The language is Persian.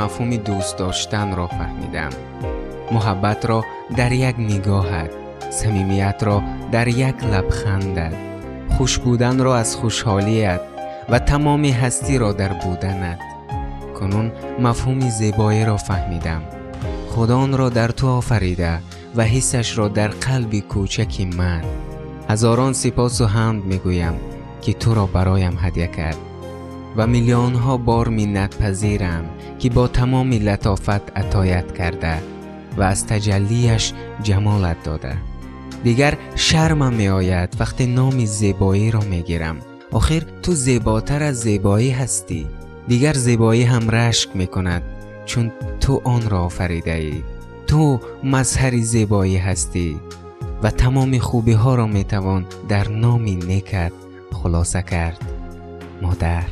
مفهوم دوست داشتن را فهمیدم. محبت را در یک نگاهت، صمیمیت را در یک لبخندت، خوش بودن را از خوشحالیت و تمام هستی را در بودنت. کنون مفهوم زیبایی را فهمیدم. خدا آن را در تو آفریده و حسش را در قلب کوچک من. هزاران سپاس و حمد میگویم که تو را برایم هدیه کرد و میلیون ها بار منت پذیرم که با تمام لطافت عطایت کرده و از تجلیش جمالت داده. دیگر شرمم می آید وقتی نام زیبایی را می گیرم. آخر تو زیباتر از زیبایی هستی. دیگر زیبایی هم رشک می کند چون تو آن را آفریده ای. تو مظهر زیبایی هستی و تمام خوبی ها را می توان در نام نیکت خلاصه کرد. مادر